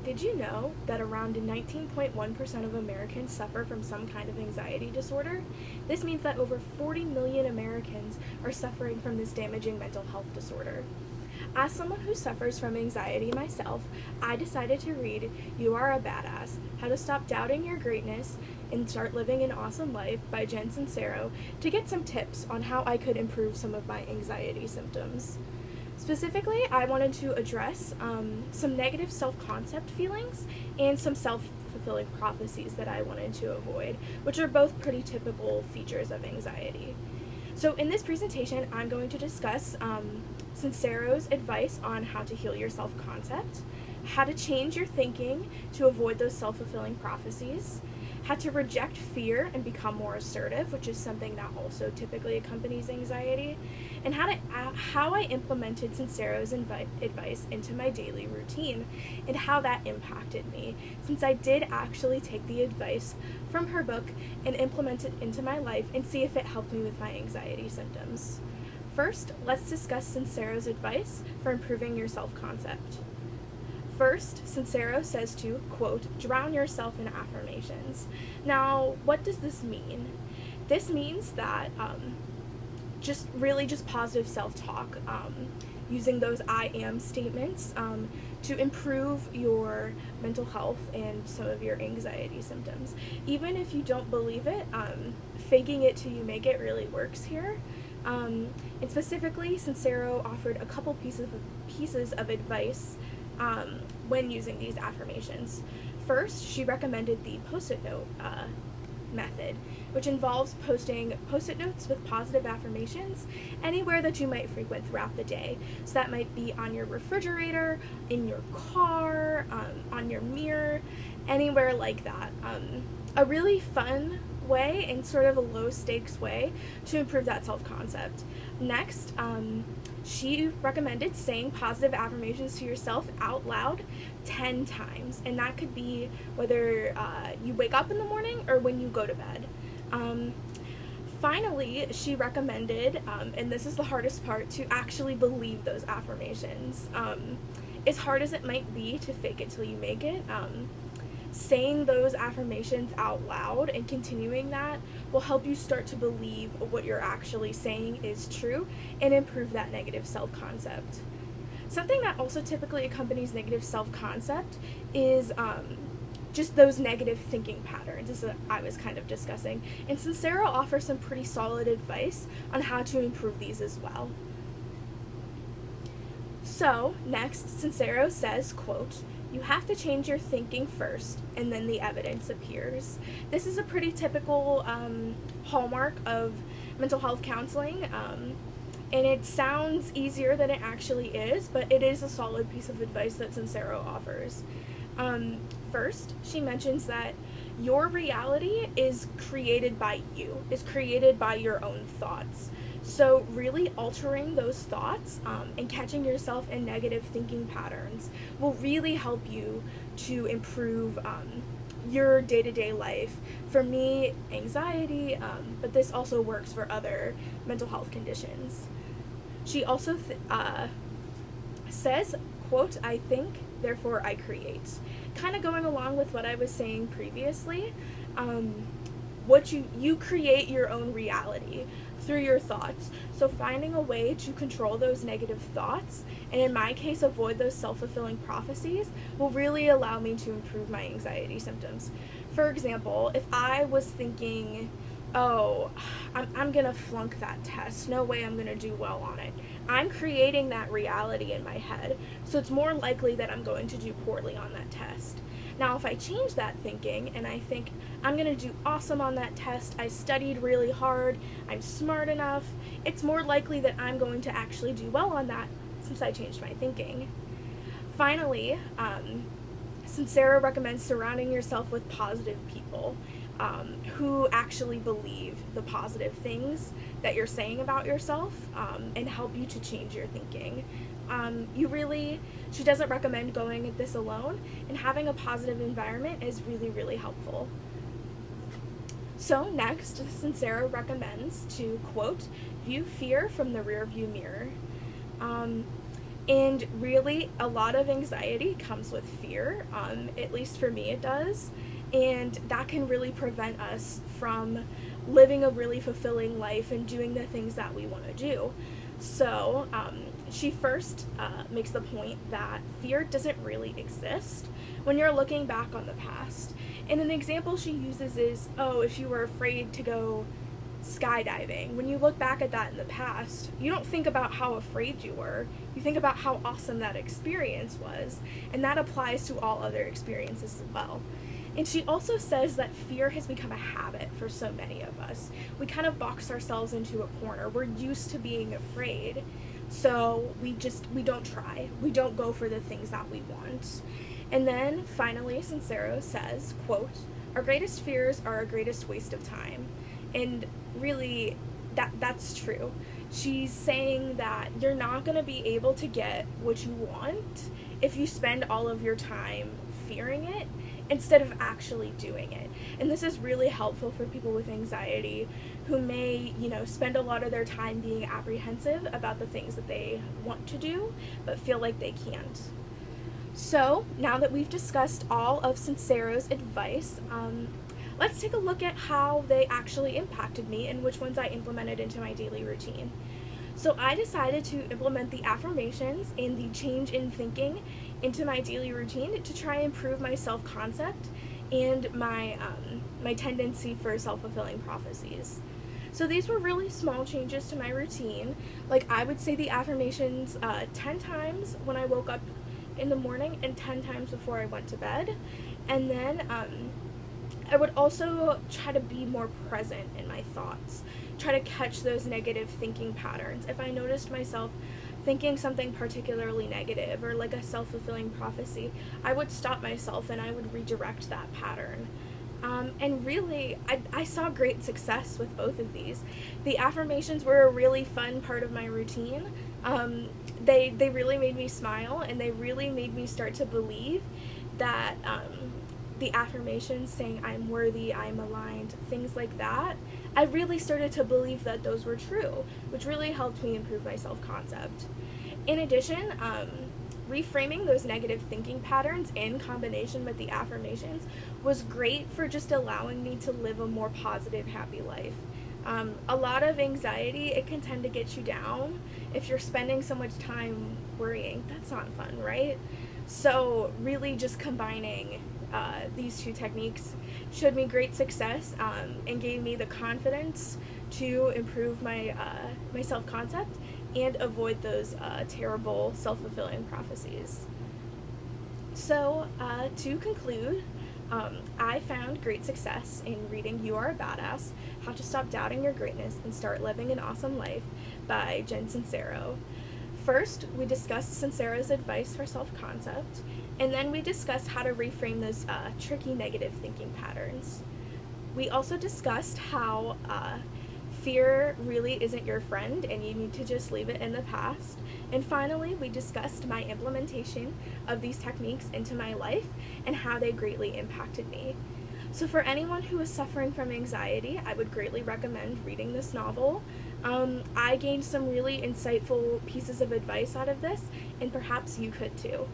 Did you know that around 19.1% of Americans suffer from some kind of anxiety disorder? This means that over 40 million Americans are suffering from this damaging mental health disorder. As someone who suffers from anxiety myself, I decided to read You Are a Badass, How to Stop Doubting Your Greatness and Start Living an Awesome Life by Jen Sincero to get some tips on how I could improve some of my anxiety symptoms. Specifically, I wanted to address some negative self-concept feelings and some self-fulfilling prophecies that I wanted to avoid, which are both pretty typical features of anxiety. So in this presentation, I'm going to discuss Sincero's advice on how to heal your self-concept, how to change your thinking to avoid those self-fulfilling prophecies, how to reject fear and become more assertive, which is something that also typically accompanies anxiety, and how I implemented Sincero's advice into my daily routine and how that impacted me, since I did actually take the advice from her book and implement it into my life and see if it helped me with my anxiety symptoms. First, let's discuss Sincero's advice for improving your self-concept. First, Sincero says to, quote, drown yourself in affirmations. Now, what does this mean? This means that just positive self-talk, using those I am statements to improve your mental health and some of your anxiety symptoms. Even if you don't believe it, faking it till you make it really works here. And specifically, Sincero offered a couple pieces of advice when using these affirmations. First, she recommended the post-it note method, which involves posting post-it notes with positive affirmations anywhere that you might frequent throughout the day. So that might be on your refrigerator, in your car, on your mirror, anywhere like that. A really fun way and sort of a low stakes way to improve that self-concept. Next, she recommended saying positive affirmations to yourself out loud 10 times, and that could be whether you wake up in the morning or when you go to bed. Finally, she recommended, and this is the hardest part, to actually believe those affirmations. As hard as it might be to fake it till you make it, saying those affirmations out loud and continuing that will help you start to believe what you're actually saying is true and improve that negative self-concept. Something that also typically accompanies negative self-concept is just those negative thinking patterns, as I was kind of discussing. And Sincero offers some pretty solid advice on how to improve these as well. So, next, Sincero says, quote, you have to change your thinking first, and then the evidence appears. This is a pretty typical hallmark of mental health counseling, and it sounds easier than it actually is, but it is a solid piece of advice that Sincero offers. First, she mentions that your reality is created by you, is created by your own thoughts. So really altering those thoughts and catching yourself in negative thinking patterns will really help you to improve your day-to-day life. For me, anxiety, but this also works for other mental health conditions. She also says, quote, I think, therefore I create. Kind of going along with what I was saying previously, you create your own reality through your thoughts. So finding a way to control those negative thoughts, and in my case avoid those self-fulfilling prophecies, will really allow me to improve my anxiety symptoms. For example, if I was thinking, oh, I'm gonna flunk that test, no way I'm gonna do well on it, I'm creating that reality in my head, so it's more likely that I'm going to do poorly on that test. Now, if I change that thinking and I think I'm going to do awesome on that test, I studied really hard, I'm smart enough, it's more likely that I'm going to actually do well on that since I changed my thinking. Finally, Sincero recommends surrounding yourself with positive people who actually believe the positive things that you're saying about yourself and help you to change your thinking. She doesn't recommend going at this alone, and having a positive environment is really, really helpful. So next, Sincero recommends to, quote, view fear from the rearview mirror. And really, a lot of anxiety comes with fear, at least for me it does, and that can really prevent us from living a really fulfilling life and doing the things that we want to do. So, she first makes the point that fear doesn't really exist when you're looking back on the past. And an example she uses is, oh, if you were afraid to go skydiving, when you look back at that in the past, you don't think about how afraid you were. You think about how awesome that experience was. And that applies to all other experiences as well. And she also says that fear has become a habit for so many of us. We kind of box ourselves into a corner. We're used to being afraid. So we don't try. We don't go for the things that we want. And then finally, Sincero says, quote, "Our greatest fears are our greatest waste of time." And really, that's true. She's saying that you're not going to be able to get what you want if you spend all of your time fearing it instead of actually doing it. And this is really helpful for people with anxiety who may, spend a lot of their time being apprehensive about the things that they want to do but feel like they can't. So, now that we've discussed all of Sincero's advice, let's take a look at how they actually impacted me and which ones I implemented into my daily routine. So I decided to implement the affirmations and the change in thinking into my daily routine to try and improve my self-concept and my tendency for self-fulfilling prophecies. So these were really small changes to my routine. Like, I would say the affirmations 10 times when I woke up in the morning and 10 times before I went to bed. And then I would also try to be more present in my thoughts, try to catch those negative thinking patterns. If I noticed myself thinking something particularly negative or like a self-fulfilling prophecy, I would stop myself and I would redirect that pattern. And really, I saw great success with both of these. The affirmations were a really fun part of my routine. They really made me smile, and they really made me start to believe that the affirmations saying I'm worthy, I'm aligned, things like that, I really started to believe that those were true, which really helped me improve my self-concept. In addition, reframing those negative thinking patterns in combination with the affirmations was great for just allowing me to live a more positive, happy life. A lot of anxiety, it can tend to get you down if you're spending so much time worrying. That's not fun, right? So really just combining these two techniques showed me great success and gave me the confidence to improve my self-concept and avoid those terrible self-fulfilling prophecies. So to conclude, I found great success in reading You Are a Badass, How to Stop Doubting Your Greatness and Start Living an Awesome Life by Jen Sincero. First, we discussed Sincero's advice for self-concept, and then we discussed how to reframe those tricky negative thinking patterns. We also discussed how fear really isn't your friend and you need to just leave it in the past. And finally, we discussed my implementation of these techniques into my life and how they greatly impacted me. So for anyone who is suffering from anxiety, I would greatly recommend reading this novel. I gained some really insightful pieces of advice out of this, and perhaps you could too.